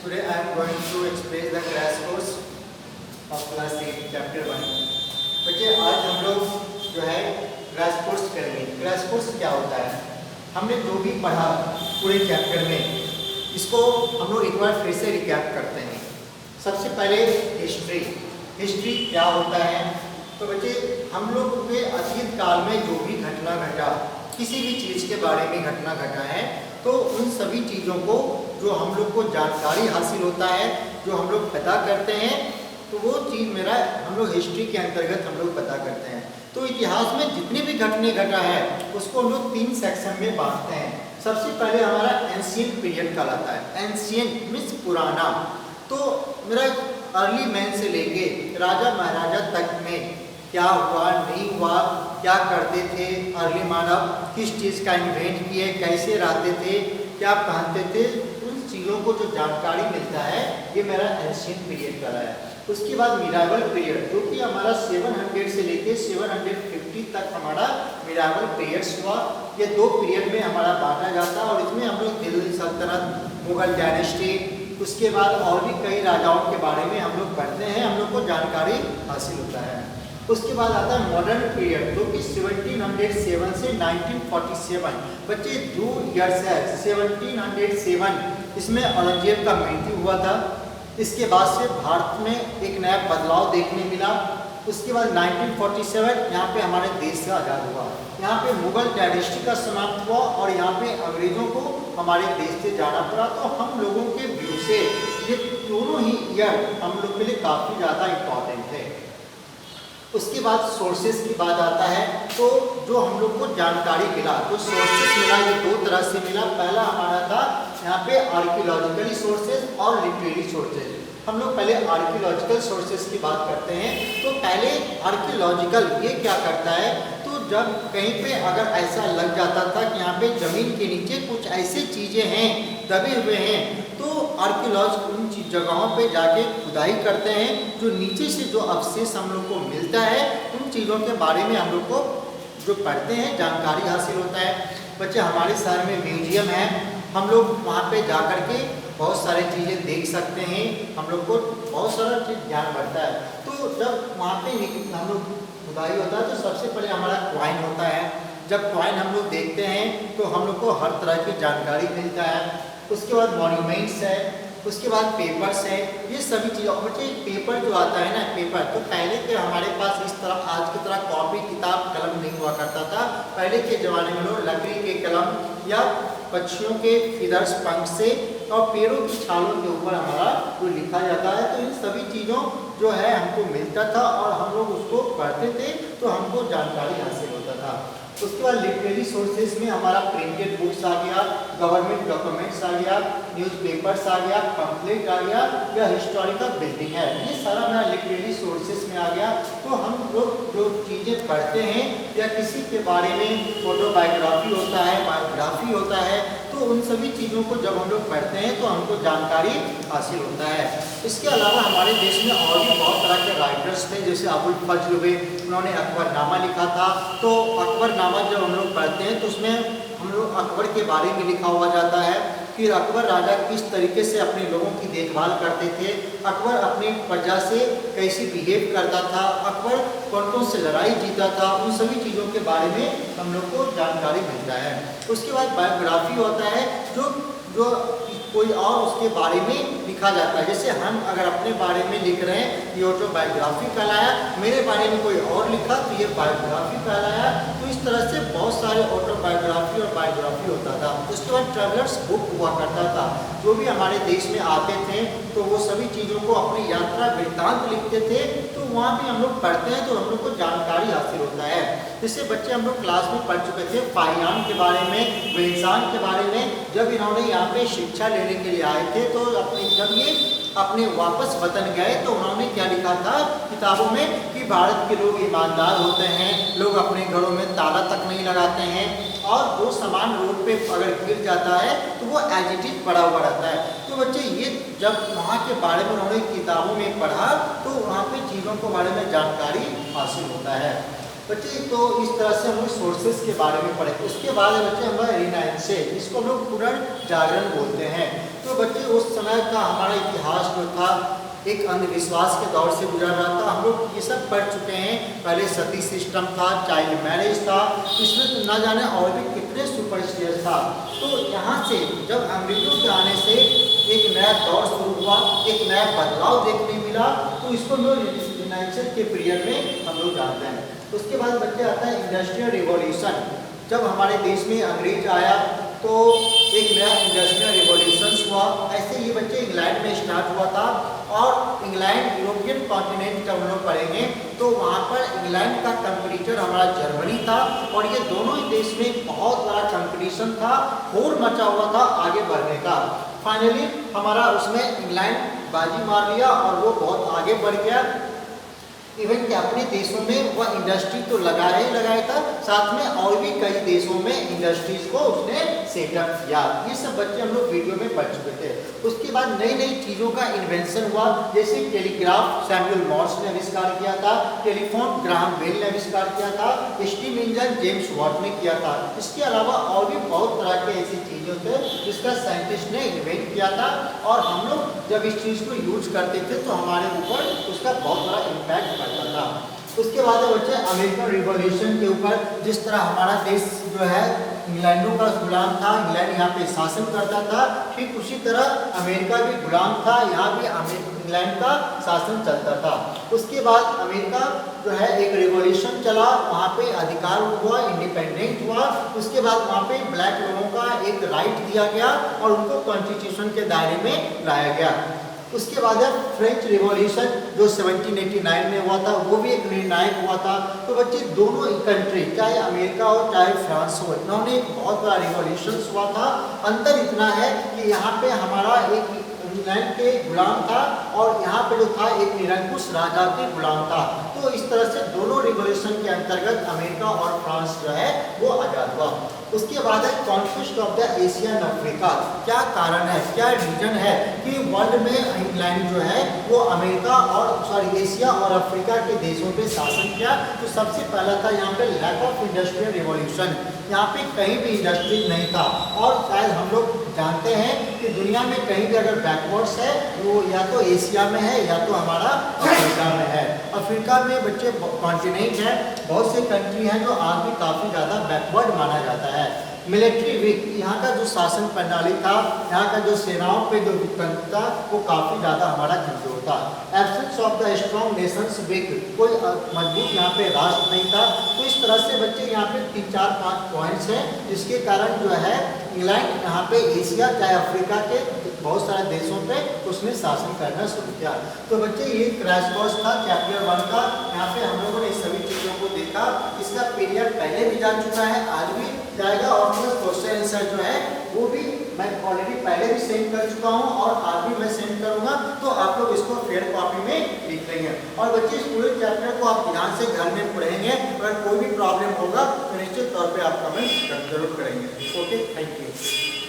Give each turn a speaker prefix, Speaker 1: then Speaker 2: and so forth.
Speaker 1: Today I am going to explain the crash course of class 8 chapter 1. बच्चे आज हम लोग जो है क्रैश कोर्स करेंगे। क्रैश कोर्स क्या होता है? हमने जो भी पढ़ा पूरे चैप्टर में इसको हम लोग एक बार फिर से रिकैप करते हैं। सबसे पहले हिस्ट्री क्या होता है? तो बच्चे हम लोग के अतीत काल में जो भी घटना घटा, किसी भी चीज़ के बारे में घटना घटा है, तो उन सभी चीज़ों को जो हम लोग को जानकारी हासिल होता है, जो हम लोग पता करते हैं, तो वो चीज़ हम लोग हिस्ट्री के अंतर्गत हम लोग पता करते हैं। तो इतिहास में जितने भी घटने घटा है उसको हम लोग 3 सेक्शन में बांटते हैं। सबसे पहले हमारा एंशिएंट पीरियड कहलाता है। एंशिएंट मीन्स पुराना। तो मेरा अर्ली मैन से लेके राजा महाराजा तक में क्या हुआ नहीं हुआ, क्या करते थे अर्ली मानव, किस चीज़ का इन्वेंट किए, कैसे रहते थे, क्या पहनते थे, उन चीज़ों को जो जानकारी मिलता है ये मेरा एंशिएंट पीरियड का है। उसके बाद मिडाइवल पीरियड जो कि हमारा 700 से लेके 750 तक हमारा मिडाइवल पीरियड्स हुआ। ये 2 पीरियड में हमारा बांटा जाता है और इसमें हम लोग दिल्ली सल्तनत, मुगल डायनेस्टी, उसके बाद और भी कई राजाओं के बारे में हम लोग पढ़ते हैं, हम लोग को जानकारी हासिल होता है। उसके बाद आता है मॉडर्न पीरियड जो कि 1707 से 1947। बच्चे 2 ईयर्स है 1707, इसमें औरंगजेब का मृत्यु हुआ था। इसके बाद से भारत में एक नया बदलाव देखने मिला। उसके बाद 1947 यहाँ पे हमारे देश से आज़ाद हुआ। यहाँ पे मुगल डायनेस्टी का समाप्त हुआ और यहाँ पे अंग्रेज़ों को हमारे देश से जाना पड़ा। तो हम लोगों के व्यू से ये दोनों ही ईयर हम लोग के लिए काफ़ी ज़्यादा इम्पॉर्टेंट है। उसके बाद सोर्सेज की बात आता है। तो जो हम लोग को जानकारी मिला, जो सोर्सेज मिला, ये 2 तरह से मिला। पहला हमारा था यहाँ पे आर्कियोलॉजिकली सोर्सेज और लिटरेरी सोर्सेज। हम लोग पहले आर्कियोलॉजिकल सोर्सेज की बात करते हैं। तो पहले आर्कियोलॉजिकल ये क्या करता है, तो जब कहीं पे अगर ऐसा लग जाता था कि यहाँ पे ज़मीन के नीचे कुछ ऐसी चीज़ें हैं, दबे हुए हैं, तो आर्कियोलॉजिस्ट उन जगहों पे जाके खुदाई करते हैं। जो नीचे से जो अवशेष हम लोग को मिलता है उन चीज़ों के बारे में हम लोग को जो पढ़ते हैं जानकारी हासिल होता है। बच्चे हमारे शहर में म्यूजियम है, हम लोग वहाँ पे जा कर के बहुत सारी चीज़ें देख सकते हैं, हम लोग को बहुत सारा चीज़ ज्ञान बढ़ता है। तो जब वहाँ पे हम लोग खुदाई होता है तो सबसे पहले हमारा क्वाइन होता है। जब क्वाइन हम लोग देखते हैं तो हम लोग को हर तरह की जानकारी मिलता है। उसके बाद मॉन्यूमेंट्स है, उसके बाद पेपर्स है, ये सभी चीज़ें। बच्चे पेपर जो आता है ना, पेपर तो पहले के हमारे पास इस तरह आज की तरह कॉपी किताब कलम नहीं हुआ करता था। पहले के ज़माने में लोग लकड़ी के कलम या पक्षियों के फिदर्स पंख से और पेड़ों की छालों के ऊपर हमारा जो लिखा जाता है। तो इन सभी चीज़ों जो है हमको मिलता था और हम लोग उसको पढ़ते थे तो हमको जानकारी हासिल होता था। उसके बाद लिटरेरी सोर्सेज में हमारा प्रिंटेड बुक्स आ गया, गवर्नमेंट डॉक्यूमेंट्स आ गया, न्यूज़पेपर्स आ गया, पम्फलेट आ गया या हिस्टोरिकल बिल्डिंग है, ये सारा मेरा लिटरेरी सोर्सेज में आ गया। तो हम लोग जो चीज़ें पढ़ते हैं या किसी के बारे में फोटोबायोग्राफी होता है, बायोग्राफी होता है, तो उन सभी चीज़ों को जब हम लोग पढ़ते हैं तो हमको जानकारी हासिल होता है। इसके अलावा हमारे देश में और भी बहुत तरह के राइटर्स थे, जैसे अबुल फजल हुए, उन्होंने अकबरनामा लिखा था। तो अकबरनामा जब हम लोग पढ़ते हैं तो उसमें हम लोग अकबर के बारे में लिखा हुआ जाता है। फिर अकबर राजा किस तरीके से अपने लोगों की देखभाल करते थे, अकबर अपनी प्रजा से कैसे बिहेव करता था, अकबर कौन से लड़ाई जीता था, उन सभी चीज़ों के बारे में हम लोग को जानकारी मिलता है। उसके बाद बायोग्राफी होता है, जो कोई और उसके बारे में लिखा जाता है। जैसे हम अगर अपने बारे में लिख रहे हैं ये ऑटोबायोग्राफी कहलाया, मेरे बारे में कोई और लिखा तो ये बायोग्राफी कहलाया। तो इस तरह से बहुत सारे ऑटोबायोग्राफी और बायोग्राफी होता था। उसके बाद ट्रैवलर्स बुक हुआ करता था, जो भी हमारे देश में आते थे तो वो सभी चीज़ों को अपनी यात्रा वृत्तांत लिखते थे। तो वहाँ भी हम लोग पढ़ते हैं तो हम लोग को जानकारी हासिल होता है। जिससे बच्चे हम लोग क्लास में पढ़ चुके थे फाहियान के बारे में, वेल्सान के बारे में। जब इन्होंने यहाँ पे शिक्षा लेने के लिए आए थे तो जब ये अपने वापस वतन गए तो उन्होंने क्या लिखा था किताबों में कि भारत के लोग ईमानदार होते हैं, लोग अपने घरों में ताला तक नहीं लगाते हैं और जो सामान रोड पे अगर गिर जाता है तो वो एज इट इज पड़ा हुआ रहता है। तो बच्चे ये जब वहाँ के बारे में उन्होंने किताबों में पढ़ा तो वहाँ पे चीज़ों के बारे में जानकारी हासिल होता है। बच्चे तो इस तरह से हम लोग सोर्सेज के बारे में पढ़े। उसके बाद बच्चे हमारा रिनाइंसेज, इसको हम लोग पुनर्जागरण बोलते हैं। तो बच्चे उस समय का हमारा इतिहास जो था एक अंधविश्वास के दौर से गुजर रहा था। हम लोग ये सब पढ़ चुके हैं, पहले सती सिस्टम था, चाइल्ड मैरिज था, इसमें तो ना जाने और भी कितने सुपरस्टिशियस था। तो यहाँ से जब अंग्रेजों के आने से एक नया दौर शुरू हुआ, एक नया बदलाव देखने मिला, तो इसको हम लोग रिनाइंसर के पीरियड में हम लोग जानते हैं। उसके बाद बच्चे आता है इंडस्ट्रियल रिवॉल्यूशन। जब हमारे देश में अंग्रेज आया तो एक नया इंडस्ट्रियल रिवॉल्यूशन हुआ। ऐसे ये बच्चे इंग्लैंड में स्टार्ट हुआ था, और इंग्लैंड यूरोपियन कॉन्टिनेंट जब हम लोग पढ़ेंगे तो वहाँ पर इंग्लैंड का कंपटीटर हमारा जर्मनी था, और ये दोनों ही देश में बहुत बड़ा कंपटीशन था, होड़ मचा हुआ था आगे बढ़ने का। फाइनली हमारा उसमें इंग्लैंड बाजी मार लिया और वो बहुत आगे बढ़ गया। इवन कि अपने देशों में वह इंडस्ट्री तो लगाया ही लगाया था, साथ में और भी कई देशों में इंडस्ट्रीज को उसने सेटअप किया। ये सब बच्चे हम लोग वीडियो में पढ़ चुके थे। उसके बाद नई नई चीज़ों का इन्वेंशन हुआ, जैसे टेलीग्राफ सैमुअल मॉर्स ने आविष्कार किया था, टेलीफोन ग्राहम बेल ने आविष्कार किया था, स्टीम इंजन जेम्स वाट ने किया था। इसके अलावा और भी बहुत तरह के ऐसी चीज़ें थे जिसका साइंटिस्ट ने इन्वेंट किया था, और हम लोग जब इस चीज़ को यूज करते थे तो हमारे ऊपर उसका बहुत बड़ा इम्पैक्ट पड़ता था। उसके बाद बच्चे अमेरिकन रिवॉल्यूशन के ऊपर, जिस तरह हमारा देश जो है इंग्लैंडों का गुलाम था, इंग्लैंड यहाँ पे शासन करता था, ठीक उसी तरह अमेरिका भी गुलाम था, यहाँ भी इंग्लैंड का शासन चलता था। उसके बाद अमेरिका जो है एक रिवॉल्यूशन चला, वहाँ पे अधिकार हुआ, इंडिपेंडेंट हुआ। उसके बाद वहाँ पे ब्लैक लोगों का एक राइट दिया गया और उनको कॉन्स्टिट्यूशन के दायरे में लाया गया। उसके बाद फ्रेंच रिवॉल्यूशन जो 1789 में हुआ था, वो भी एक निर्णायक हुआ था। तो बच्चे दोनों कंट्री, चाहे अमेरिका हो चाहे फ्रांस हो, इन्होंने एक बहुत बड़ा रिवॉल्यूशन हुआ था। अंतर इतना है कि यहाँ पे हमारा एक इंग्लैंड के गुलाम था और यहाँ पे जो था एक निरंकुश राजा के गुलाम था। तो इस तरह से दोनों रिवॉल्यूशन के अंतर्गत अमेरिका और फ्रांस जो है वो आज़ाद हुआ। उसके बाद है conquest of the Asian Africa. क्या कारण है, क्या रीजन है कि वर्ल्ड में इंग्लैंड जो है वो अमेरिका और एशिया और अफ्रीका के देशों पे शासन किया? तो सबसे पहला था यहाँ पे लैक ऑफ इंडस्ट्रियल रिवॉल्यूशन। यहाँ पे कहीं भी इंडस्ट्री नहीं था, और शायद हम लोग जानते हैं कि दुनिया में कहीं भी अगर बैकवर्ड्स है वो या तो एशिया में है या तो हमारा अफ्रीका में है। अफ्रीका में बच्चे कॉन्टिनेंट है, बहुत से कंट्री हैं जो आज भी काफ़ी ज़्यादा बैकवर्ड माना जाता है। मिलिट्री वीक, यहाँ का जो शासन प्रणाली था, यहाँ का जो सेनाओं पे जो तंत्र था वो काफ़ी ज़्यादा हमारा कमजोर था। Absence of the strong nations weak, कोई मजबूत यहाँ पे राष्ट्र नहीं था। तो इस तरह से बच्चे यहाँ पे 3, 4, 5 पॉइंट्स हैं जिसके कारण जो है इंग्लैंड यहाँ पे एशिया चाहे अफ्रीका के बहुत सारे देशों पे उसने शासन करना शुरू किया। तो बच्चे ये क्रैश कोर्स था चैप्टर 1 का। यहाँ पे हम लोगों ने सभी चीज़ों को देखा। इसका पीरियड पहले भी जा चुका है, आज भी जाएगा, और क्वेश्चन आंसर जो है वो भी मैं ऑलरेडी पहले भी सेंड कर चुका हूँ और आज भी मैं सेंड करूँगा। तो आप लोग इसको फेयर कॉपी में लिख लेंगे। और बच्चे इस पूरे चैप्टर को आप ध्यान से घर में पढ़ेंगे। अगर कोई भी प्रॉब्लम होगा तो निश्चित तौर पर आप कमेंट जरूर करेंगे। Okay, thank you.